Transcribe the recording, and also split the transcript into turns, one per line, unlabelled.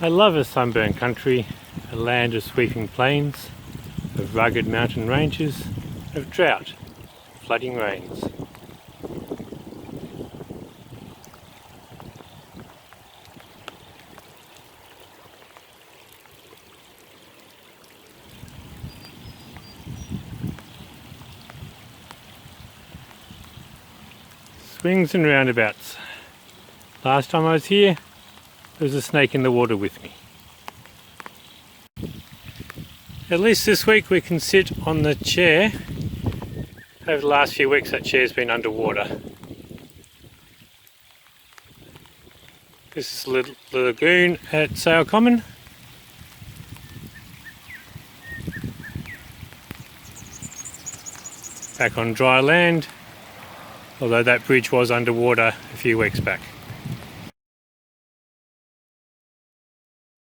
I love a sunburned country, a land of sweeping plains, of rugged mountain ranges, of drought, flooding rains. Swings and roundabouts. Last time I was here, there was a snake in the water with me. At least this week we can sit on the chair. Over the last few weeks that chair's been underwater. This is the lagoon at Sale Common. Back on dry land, although that bridge was underwater a few weeks back.